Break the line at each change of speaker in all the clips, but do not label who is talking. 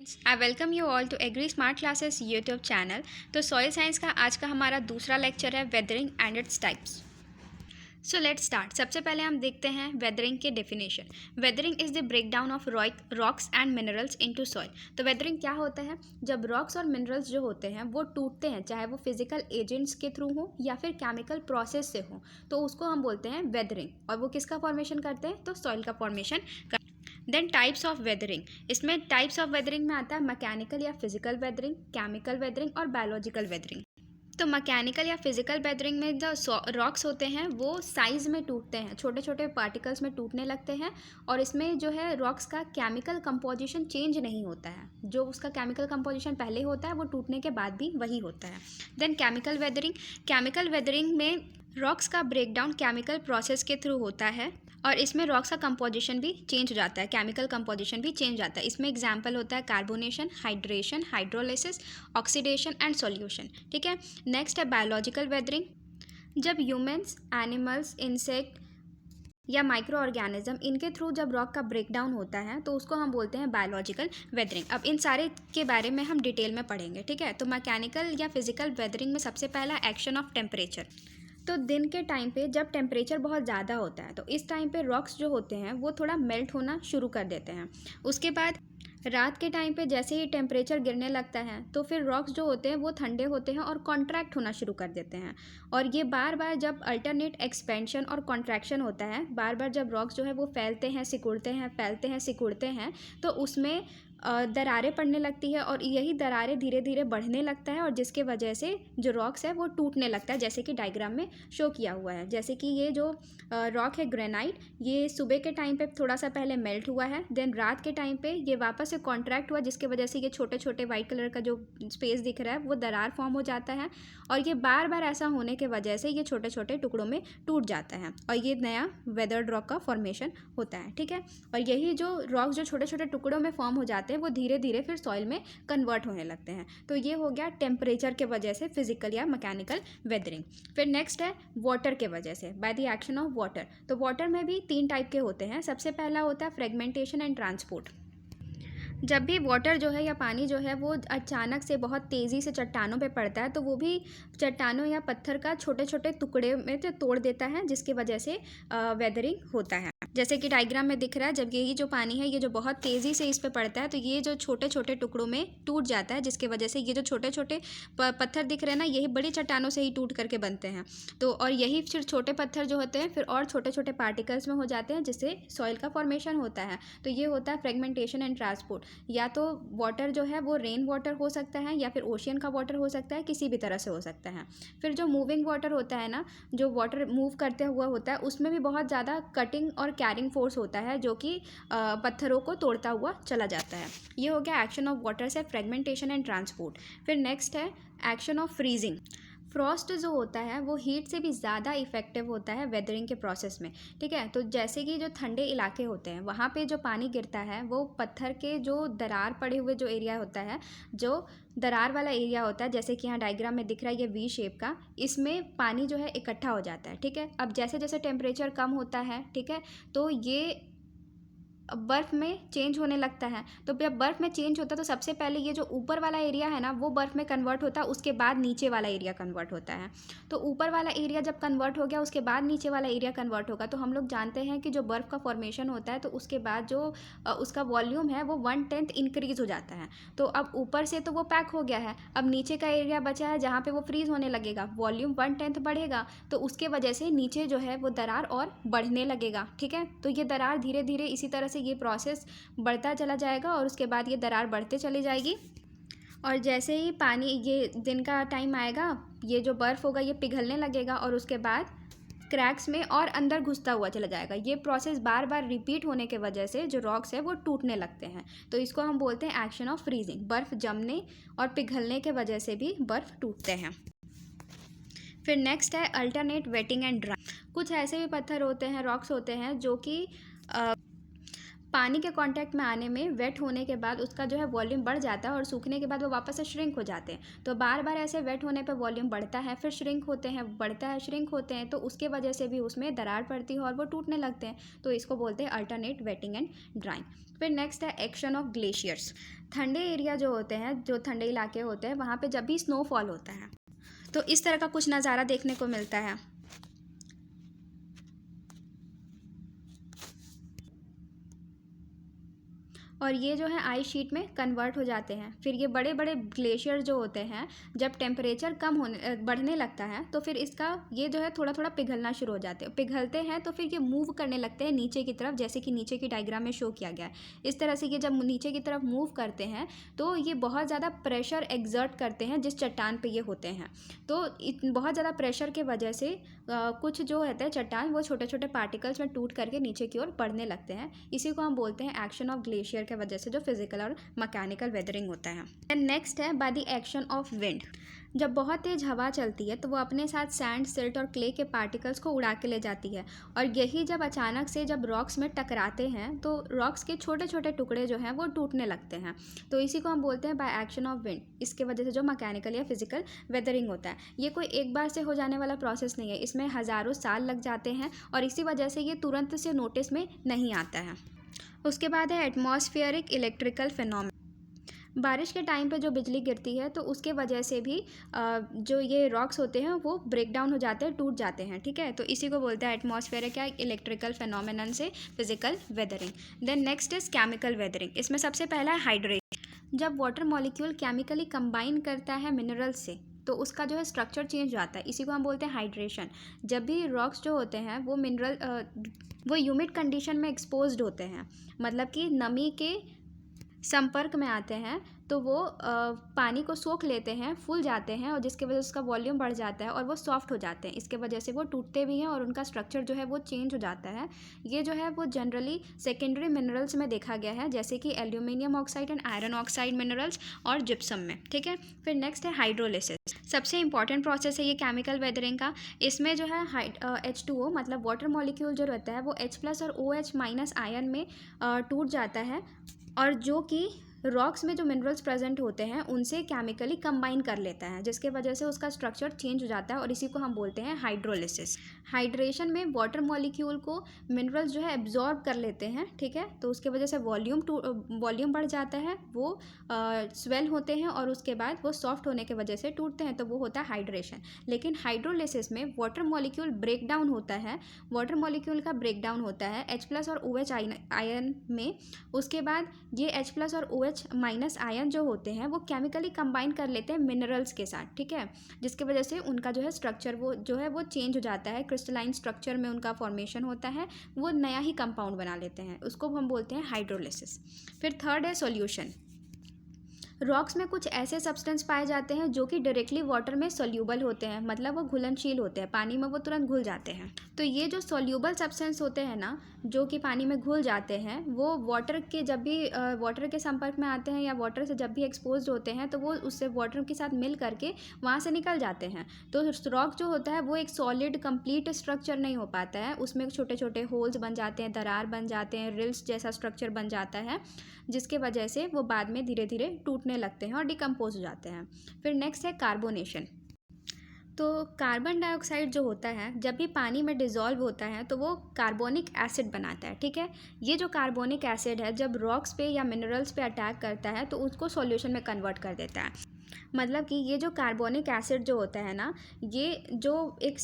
I welcome you all to agri smart classes YouTube channel. तो soil science का आज का हमारा दूसरा लेक्चर है weathering and its types. So let's start. सबसे पहले हम देखते हैं वेदरिंग के definition. Weathering is the break down of rocks and minerals into soil. तो वेदरिंग क्या होता है? जब रॉक्स और मिनरल्स जो होते हैं वो टूटते हैं, चाहे वो फिजिकल एजेंट्स के थ्रू हो या फिर केमिकल प्रोसेस से हो, तो उसको हम बोलते हैं वेदरिंग। और वो किसका फॉर्मेशन करते हैं? तो सॉइल का formation. Then types of weathering. इसमें टाइप्स ऑफ वेदरिंग में आता है मैकेनिकल या फिजिकल वेदरिंग, केमिकल वेदरिंग और बायोलॉजिकल वेदरिंग। तो मैकेनिकल या फिजिकल वेदरिंग में जो रॉक्स होते हैं वो साइज़ में टूटते हैं, छोटे छोटे पार्टिकल्स में टूटने लगते हैं। और इसमें जो है रॉक्स का केमिकल कंपोजिशन चेंज नहीं होता है, जो उसका केमिकल कंपोजिशन पहले होता है वो टूटने के बाद भी वही होता है। Then chemical weathering. Chemical weathering में रॉक्स का ब्रेकडाउन केमिकल प्रोसेस के थ्रू होता है और इसमें रॉक्स का कंपोजिशन भी चेंज हो जाता है, केमिकल कंपोजिशन भी चेंज जाता है। इसमें एग्जांपल होता है carbonation, hydration, hydrolysis, oxidation and solution. ठीक है। नेक्स्ट है बायोलॉजिकल वेदरिंग। जब ह्यूमंस, एनिमल्स, इंसेक्ट या माइक्रो ऑर्गेनिज्म इनके थ्रू जब रॉक का ब्रेकडाउन होता है तो उसको हम बोलते हैं बायोलॉजिकल वेदरिंग। अब इन सारे के बारे में हम डिटेल में पढ़ेंगे। ठीक है। तो मैकेनिकल या फिजिकल वेदरिंग में सबसे पहला एक्शन ऑफ टेम्परेचर। तो दिन के टाइम पे जब टेम्परेचर बहुत ज़्यादा होता है तो इस टाइम पे रॉक्स जो होते हैं वो थोड़ा मेल्ट होना शुरू कर देते हैं। उसके बाद रात के टाइम पे जैसे ही टेम्परेचर गिरने लगता है तो फिर रॉक्स जो होते हैं वो ठंडे होते हैं और कॉन्ट्रैक्ट होना शुरू कर देते हैं। और ये बार बार जब अल्टरनेट एक्सपेंशन और कॉन्ट्रैक्शन होता है, बार बार जब रॉक्स जो है वो फैलते हैं, सिकुड़ते हैं, फैलते हैं, सिकुड़ते हैं, तो उसमें दरारें पड़ने लगती है और यही दरारें धीरे धीरे बढ़ने लगता है और जिसके वजह से जो रॉक्स है वो टूटने लगता है, जैसे कि डायग्राम में शो किया हुआ है। जैसे कि ये जो रॉक है ग्रेनाइट, ये सुबह के टाइम पे थोड़ा सा पहले मेल्ट हुआ है, देन रात के टाइम पे ये वापस से कॉन्ट्रैक्ट हुआ, जिसके वजह से ये छोटे छोटे वाइट कलर का जो स्पेस दिख रहा है वो दरार फॉर्म हो जाता है। और ये बार बार ऐसा होने के वजह से ये छोटे छोटे टुकड़ों में टूट जाता है और ये नया वेदर्ड रॉक का फॉर्मेशन होता है। ठीक है। और यही जो रॉक जो छोटे छोटे टुकड़ों में फॉर्म हो जाते हैं वो धीरे धीरे फिर सॉइल में कन्वर्ट होने लगते हैं। तो ये हो गया टेम्परेचर के वजह से फिजिकल या मैकेनिकल वेदरिंग। फिर नेक्स्ट है वाटर के वजह से, by the action of water. तो वाटर में भी 3 टाइप के होते हैं। सबसे पहला होता है फ्रेगमेंटेशन एंड ट्रांसपोर्ट। जब भी वाटर जो है या पानी जो है वो अचानक से बहुत तेज़ी से चट्टानों पे पड़ता है तो वो भी चट्टानों या पत्थर का छोटे छोटे टुकड़े में तो तोड़ देता है, जिसकी वजह से वेदरिंग होता है। जैसे कि डायग्राम में दिख रहा है, जब यही जो पानी है ये जो बहुत तेज़ी से इस पे पड़ता है तो ये जो छोटे छोटे टुकड़ों में टूट जाता है, जिसकी वजह से ये जो छोटे छोटे पत्थर दिख रहे हैं ना, यही बड़ी चट्टानों से ही टूट करके बनते हैं। तो और यही फिर छोटे पत्थर जो होते हैं फिर और छोटे छोटे पार्टिकल्स में हो जाते हैं, जिससे सॉइल का फॉर्मेशन होता है। तो ये होता है फ्रेगमेंटेशन एंड ट्रांसपोर्ट। या तो वाटर जो है वो रेन वाटर हो सकता है या फिर ओशियन का वाटर हो सकता है, किसी भी तरह से हो सकता है। फिर जो मूविंग वाटर होता है ना, जो वाटर मूव करते हुआ होता है, उसमें भी बहुत ज़्यादा कटिंग और कैरिंग फोर्स होता है जो कि पत्थरों को तोड़ता हुआ चला जाता है। ये हो गया एक्शन ऑफ वाटर से फ्रेगमेंटेशन एंड ट्रांसपोर्ट। फिर नेक्स्ट है एक्शन ऑफ फ्रीजिंग। फ्रॉस्ट जो होता है वो हीट से भी ज़्यादा इफेक्टिव होता है वेदरिंग के प्रोसेस में। ठीक है। तो जैसे कि जो ठंडे इलाके होते हैं वहाँ पे जो पानी गिरता है वो पत्थर के जो दरार पड़े हुए जो एरिया होता है, जो दरार वाला एरिया होता है, जैसे कि यहाँ डायग्राम में दिख रहा है ये वी शेप का, इसमें पानी जो है इकट्ठा हो जाता है। ठीक है। अब जैसे जैसे टेम्परेचर कम होता है, ठीक है, तो ये बर्फ़ में चेंज होने लगता है। तो जब बर्फ़ में चेंज होता है तो सबसे पहले ये जो ऊपर वाला एरिया है ना वो बर्फ़ में कन्वर्ट होता है, उसके बाद नीचे वाला एरिया कन्वर्ट होता है। तो ऊपर वाला एरिया जब कन्वर्ट हो गया उसके बाद नीचे वाला एरिया कन्वर्ट होगा। तो हम लोग जानते हैं कि जो बर्फ़ का फॉर्मेशन होता है तो उसके बाद जो उसका वॉल्यूम है वो 1/10 इंक्रीज़ हो जाता है। तो अब ऊपर से तो वो पैक हो गया है, अब नीचे का एरिया बचा है जहाँ पे वो फ्रीज़ होने लगेगा, वॉल्यूम 1/10 बढ़ेगा, तो उसके वजह से नीचे जो है वो दरार और बढ़ने लगेगा। ठीक है। तो ये दरार धीरे धीरे इसी तरह से ये प्रोसेस बढ़ता चला जाएगा और उसके बाद ये दरार बढ़ते चली जाएगी। और जैसे ही पानी, ये दिन का टाइम आएगा, ये जो बर्फ़ होगा ये पिघलने लगेगा और उसके बाद क्रैक्स में और अंदर घुसता हुआ चला जाएगा। ये प्रोसेस बार बार रिपीट होने के वजह से जो रॉक्स है वो टूटने लगते हैं। तो इसको हम बोलते हैं एक्शन ऑफ फ्रीजिंग। बर्फ़ जमने और पिघलने के वजह से भी बर्फ़ टूटते हैं। फिर नेक्स्ट है अल्टरनेट वेटिंग एंड ड्राई। कुछ ऐसे भी पत्थर होते हैं, रॉक्स होते हैं जो कि पानी के कांटेक्ट में आने में वेट होने के बाद उसका जो है वॉल्यूम बढ़ जाता है और सूखने के बाद वो वापस से श्रिंक हो जाते हैं। तो बार बार ऐसे वेट होने पे वॉल्यूम बढ़ता है, फिर श्रिंक होते हैं, बढ़ता है, श्रिंक होते हैं, तो उसके वजह से भी उसमें दरार पड़ती है और वो टूटने लगते हैं। तो इसको बोलते हैं अल्टरनेट वेटिंग एंड ड्राइंग। फिर नेक्स्ट है एक्शन ऑफ ग्लेशियर्स। ठंडे एरिया जो होते हैं, जो ठंडे इलाके होते हैं, वहाँ पे जब भी स्नोफॉल होता है तो इस तरह का कुछ नज़ारा देखने को मिलता है। और ये जो है आइस शीट में कन्वर्ट हो जाते हैं। फिर ये बड़े बड़े ग्लेशियर जो होते हैं, जब टेम्परेचर कम होने बढ़ने लगता है तो फिर इसका ये जो है थोड़ा थोड़ा पिघलना शुरू हो जाते हैं। पिघलते हैं तो फिर ये मूव करने लगते हैं नीचे की तरफ, जैसे कि नीचे की डायग्राम में शो किया गया है। इस तरह से ये जब नीचे की तरफ मूव करते हैं तो ये बहुत ज़्यादा प्रेशर एग्जर्ट करते हैं जिस चट्टान पर ये होते हैं। तो बहुत ज़्यादा प्रेशर के वजह से कुछ जो होता है चट्टान, वो छोटे छोटे पार्टिकल्स में टूट करके नीचे की ओर बढ़ने लगते हैं। इसी को हम बोलते हैं एक्शन ऑफ ग्लेशियर के वजह से जो फिजिकल और मैकेनिकल वेदरिंग होता है। एंड नेक्स्ट है by the action of wind. जब बहुत तेज हवा चलती है तो वो अपने साथ सैंड, सिल्ट और क्ले के पार्टिकल्स को उड़ा के ले जाती है। और यही जब अचानक से जब रॉक्स में टकराते हैं तो रॉक्स के छोटे छोटे टुकड़े जो हैं वो टूटने लगते हैं। तो इसी को हम बोलते हैं बाय एक्शन ऑफ विंड। इसके वजह से जो मैकेनिकल या फिजिकल वेदरिंग होता है, ये कोई एक बार से हो जाने वाला प्रोसेस नहीं है, इसमें हज़ारों साल लग जाते हैं और इसी वजह से ये तुरंत से नोटिस में नहीं आता है। उसके बाद है एटमॉस्फेरिक इलेक्ट्रिकल फिनोमेना। बारिश के टाइम पे जो बिजली गिरती है तो उसके वजह से भी जो ये रॉक्स होते हैं वो ब्रेक डाउन हो जाते हैं, टूट जाते हैं, ठीक है। तो इसी को बोलते हैं एटमॉस्फेरिक या इलेक्ट्रिकल फिनोमेनन से physical weathering. Then next is chemical weathering. इसमें सबसे पहला है हाइड्रेशन। जब वाटर मॉलिक्यूल केमिकली कंबाइन करता है मिनरल्स से तो उसका जो है स्ट्रक्चर चेंज हो जाता है, इसी को हम बोलते हैं हाइड्रेशन। जब भी रॉक्स जो होते हैं वो ह्यूमिड कंडीशन में एक्सपोज्ड होते हैं, मतलब कि नमी के संपर्क में आते हैं तो वो पानी को सोख लेते हैं, फूल जाते हैं और जिसकी वजह से उसका वॉल्यूम बढ़ जाता है और वो सॉफ्ट हो जाते हैं। इसके वजह से वो टूटते भी हैं और उनका स्ट्रक्चर जो है वो चेंज हो जाता है। ये जो है वो जनरली सेकेंडरी मिनरल्स में देखा गया है, जैसे कि aluminium oxide and iron oxide minerals और जिप्सम में, ठीक है। फिर नेक्स्ट है हाइड्रोलिसिस। सबसे इंपॉर्टेंट प्रोसेस है ये केमिकल वेदरिंग का। इसमें जो है H2O मतलब वाटर मॉलिक्यूल जो रहता है वो H+ और OH- आयन में टूट जाता है और जो कि रॉक्स में जो मिनरल्स प्रेजेंट होते हैं उनसे केमिकली कंबाइन कर लेता है, जिसके वजह से उसका स्ट्रक्चर चेंज हो जाता है और इसी को हम बोलते हैं हाइड्रोलिसिस। हाइड्रेशन में वाटर मॉलिक्यूल को मिनरल्स जो है एब्जॉर्ब कर लेते हैं, ठीक है। तो उसके वजह से वॉल्यूम बढ़ जाता है, वो स्वेल होते हैं और उसके बाद वो सॉफ्ट होने की वजह से टूटते हैं, तो वो होता है हाइड्रेशन। लेकिन हाइड्रोलिसिस में वाटर मॉलिक्यूल ब्रेक डाउन होता है, वाटर मॉलिक्यूल का ब्रेक डाउन होता है H+ और OH आयन में। उसके बाद ये H+ और OH- आयन जो होते हैं वो केमिकली कंबाइन कर लेते हैं मिनरल्स के साथ, ठीक है। जिसकी वजह से उनका जो है स्ट्रक्चर वो जो है वो चेंज हो जाता है, क्रिस्टलाइन स्ट्रक्चर में उनका फॉर्मेशन होता है, वो नया ही कंपाउंड बना लेते हैं, उसको हम बोलते हैं हाइड्रोलिसिस। फिर थर्ड है सॉल्यूशन। रॉक्स में कुछ ऐसे सब्सटेंस पाए जाते हैं जो कि डायरेक्टली वाटर में सोल्यूबल होते हैं, मतलब वो घुलनशील होते हैं, पानी में वो तुरंत घुल जाते हैं। तो ये जो सोल्यूबल सब्सटेंस होते हैं ना, जो कि पानी में घुल जाते हैं, वो वाटर के जब भी वाटर के संपर्क में आते हैं या वाटर से जब भी एक्सपोज होते हैं तो वो उससे वाटर के साथ मिल करके वहाँ से निकल जाते हैं। तो रॉक जो होता है वो एक सॉलिड कंप्लीट स्ट्रक्चर नहीं हो पाता है, उसमें छोटे छोटे होल्स बन जाते हैं, दरार बन जाते हैं, रिल्स जैसा स्ट्रक्चर बन जाता है, जिसके वजह से वो बाद में धीरे धीरे टूटने लगते हैं और डिकम्पोज हो जाते हैं। फिर नेक्स्ट है कार्बोनेशन। तो कार्बन डाइऑक्साइड जो होता है जब भी पानी में डिज़ोल्व होता है तो वो कार्बोनिक एसिड बनाता है, ठीक है। ये जो कार्बोनिक एसिड है जब रॉक्स पे या मिनरल्स पे अटैक करता है तो उसको सॉल्यूशन में कन्वर्ट कर देता है। मतलब कि ये जो कार्बोनिक एसिड जो होता है ना, ये जो एक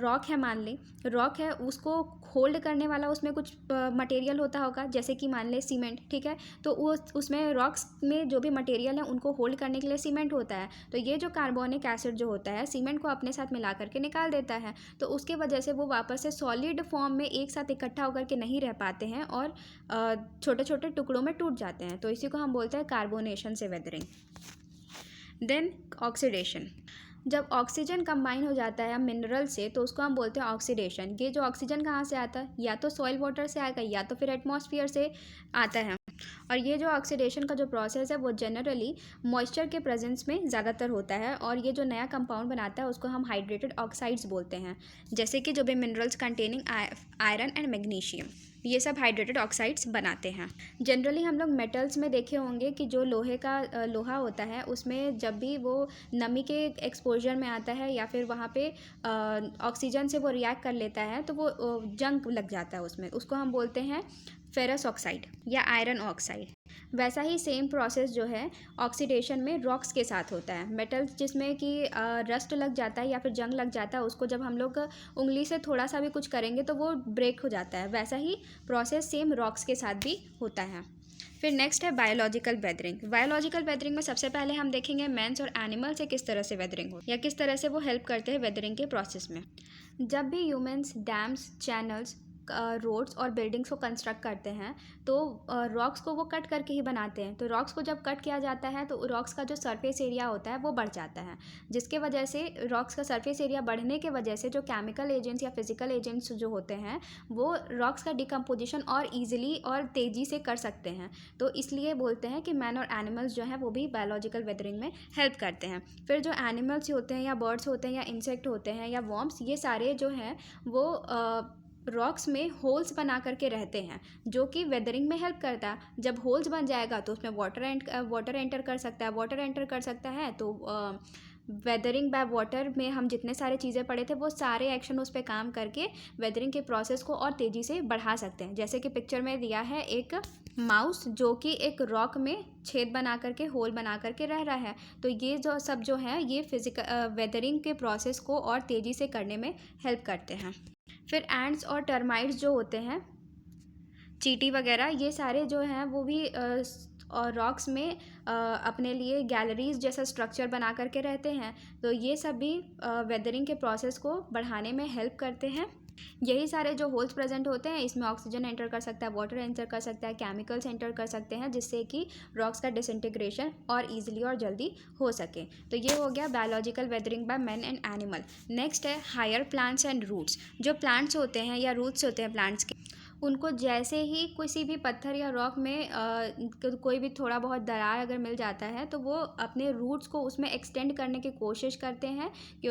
रॉक है, मान लें रॉक है, उसको होल्ड करने वाला उसमें कुछ मटेरियल होता होगा, जैसे कि मान लें सीमेंट, ठीक है। तो उसमें रॉक्स में जो भी मटेरियल है उनको होल्ड करने के लिए सीमेंट होता है। तो ये जो कार्बोनिक एसिड जो होता है सीमेंट को अपने साथ मिला करके निकाल देता है, तो उसके वजह से वो वापस से सॉलिड फॉर्म में एक साथ इकट्ठा होकर के नहीं रह पाते हैं और छोटे छोटे टुकड़ों में टूट जाते हैं। तो इसी को हम बोलते हैं कार्बोनेशन से वेदरिंग। Then oxidation. जब ऑक्सीजन कंबाइन हो जाता है मिनरल से तो उसको हम बोलते हैं ऑक्सीडेशन। ये जो ऑक्सीजन कहाँ से आता है, या तो सॉइल वाटर से आएगा या तो फिर एटमॉस्फेयर से आता है। और ये जो ऑक्सीडेशन का जो प्रोसेस है वो जनरली मॉइस्चर के प्रेजेंस में ज़्यादातर होता है और ये जो नया कंपाउंड बनाता है उसको हम हाइड्रेटेड ऑक्साइड्स बोलते हैं, जैसे कि जो भी minerals containing iron and magnesium. ये सब हाइड्रेटेड ऑक्साइड्स बनाते हैं। जनरली हम लोग मेटल्स में देखे होंगे कि जो लोहा होता है उसमें जब भी वो नमी के एक्सपोजर में आता है या फिर वहाँ पे ऑक्सीजन से वो रिएक्ट कर लेता है तो वो जंग लग जाता है उसमें, उसको हम बोलते हैं फेरस ऑक्साइड या आयरन ऑक्साइड। वैसा ही सेम प्रोसेस जो है ऑक्सीडेशन में रॉक्स के साथ होता है। मेटल्स जिसमें कि रस्ट लग जाता है या फिर जंग लग जाता है, उसको जब हम लोग उंगली से थोड़ा सा भी कुछ करेंगे तो वो ब्रेक हो जाता है। वैसा ही प्रोसेस सेम रॉक्स के साथ भी होता है। फिर नेक्स्ट है बायोलॉजिकल वेदरिंग। बायोलॉजिकल वेदरिंग में सबसे पहले हम देखेंगे मैंस और एनिमल से किस तरह से वेदरिंग हो या किस तरह से वो हेल्प करते हैं वेदरिंग के प्रोसेस में। जब भी ह्यूमंस डैम्स, चैनल्स, रोड्स और बिल्डिंग्स को कंस्ट्रक्ट करते हैं तो रॉक्स को वो कट करके ही बनाते हैं। तो रॉक्स को जब कट किया जाता है तो रॉक्स का जो सरफेस एरिया होता है वो बढ़ जाता है, जिसके वजह से रॉक्स का सरफेस एरिया बढ़ने के वजह से जो केमिकल एजेंट्स या फिजिकल एजेंट्स जो होते हैं वो रॉक्स का डिकम्पोजिशन और ईजिली और तेज़ी से कर सकते हैं। तो इसलिए बोलते हैं कि मैन और एनिमल्स जो हैं वो भी बायोलॉजिकल वेदरिंग में हेल्प करते हैं। फिर जो एनिमल्स होते हैं या बर्ड्स होते हैं या इंसेक्ट होते हैं या वॉर्म्स, ये सारे जो हैं वो रॉक्स में होल्स बना करके रहते हैं जो कि वेदरिंग में हेल्प करता है। जब होल्स बन जाएगा तो उसमें वाटर एंटर कर सकता है। वाटर एंटर कर सकता है तो वेदरिंग बाय वाटर में हम जितने सारे चीज़ें पढ़े थे वो सारे एक्शन उस पर काम करके वेदरिंग के प्रोसेस को और तेज़ी से बढ़ा सकते हैं। जैसे कि पिक्चर में दिया है एक माउस जो कि एक रॉक में छेद बना करके, होल बना करके रह रहा है। तो ये जो सब जो है ये फिजिकल वेदरिंग के प्रोसेस को और तेज़ी से करने में हेल्प करते हैं। फिर एंट्स और टर्माइट्स जो होते हैं, चींटी वगैरह, ये सारे जो हैं वो भी और रॉक्स में अपने लिए गैलरीज जैसा स्ट्रक्चर बना करके रहते हैं। तो ये सब भी वेदरिंग के प्रोसेस को बढ़ाने में हेल्प करते हैं। यही सारे जो होल्स प्रेजेंट होते हैं इसमें ऑक्सीजन एंटर कर सकता है, वाटर एंटर कर सकता है, केमिकल्स एंटर कर सकते हैं, जिससे कि रॉक्स का डिसइंटीग्रेशन और इजीली और जल्दी हो सके। तो ये हो गया biological weathering by man and animal. Next है हायर प्लांट्स एंड रूट्स। जो प्लांट्स होते हैं या रूट्स होते हैं प्लांट्स के, उनको जैसे ही किसी भी पत्थर या रॉक में कोई भी थोड़ा बहुत दरार अगर मिल जाता है तो वो अपने रूट्स को उसमें एक्सटेंड करने की कोशिश करते हैं कि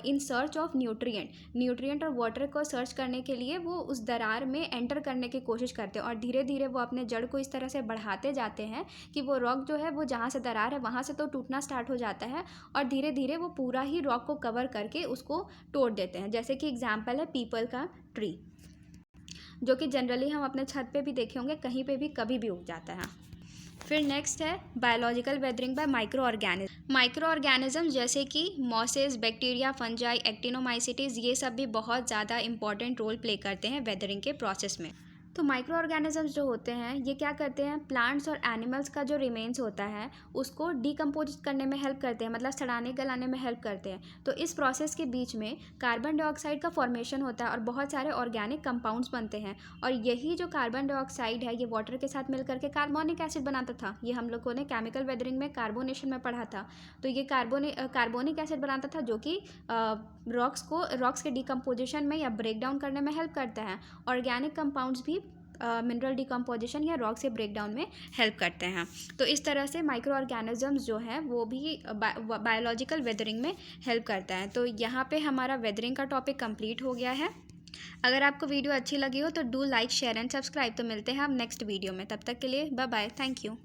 इन सर्च ऑफ न्यूट्रिएंट और वाटर को सर्च करने के लिए वो उस दरार में एंटर करने की कोशिश करते हैं और धीरे धीरे वो अपने जड़ को इस तरह से बढ़ाते जाते हैं कि वो रॉक जो है वो जहाँ से दरार है वहाँ से तो टूटना स्टार्ट हो जाता है और धीरे धीरे वो पूरा ही रॉक को कवर करके उसको तोड़ देते हैं। जैसे कि एग्जाम्पल है पीपल का ट्री, जो कि जनरली हम अपने छत पे भी देखे होंगे, कहीं पे भी कभी भी उग जाता है। फिर नेक्स्ट है biological weathering bye micro organism जैसे कि मॉसेस, बैक्टीरिया, फंजाई, एक्टिनोमाइसिटीज़, ये सब भी बहुत ज़्यादा इंपॉर्टेंट रोल प्ले करते हैं वेदरिंग के प्रोसेस में। तो माइक्रो ऑर्गेनिजम्स जो होते हैं ये क्या करते हैं, प्लांट्स और एनिमल्स का जो रिमेन्स होता है उसको डिकम्पोज करने में हेल्प करते हैं, मतलब सड़ाने गलाने में हेल्प करते हैं। तो इस प्रोसेस के बीच में कार्बन डाइऑक्साइड का फॉर्मेशन होता है और बहुत सारे ऑर्गेनिक कंपाउंड्स बनते हैं और यही जो कार्बन डाइऑक्साइड है ये वाटर के साथ मिल करके कार्बोनिक एसिड बनाता था। ये हम लोगों ने केमिकल वेदरिंग में कार्बोनेशन में पढ़ा था। तो ये कार्बोनिक एसिड बनाता था जो कि रॉक्स के डिकम्पोजिशन में या ब्रेक डाउन करने में हेल्प करता है। ऑर्गेनिक कंपाउंड्स भी मिनरल डिकम्पोजिशन या रॉक से ब्रेक डाउन में हेल्प करते हैं। तो इस तरह से माइक्रो ऑर्गेनिजम्स जो है वो भी बायोलॉजिकल वेदरिंग में हेल्प करता है। तो यहाँ पे हमारा वेदरिंग का टॉपिक कंप्लीट हो गया है। अगर आपको वीडियो अच्छी लगी हो तो do like, share and subscribe. तो मिलते हैं हम नेक्स्ट वीडियो में, तब तक के लिए बाय बाय, थैंक यू।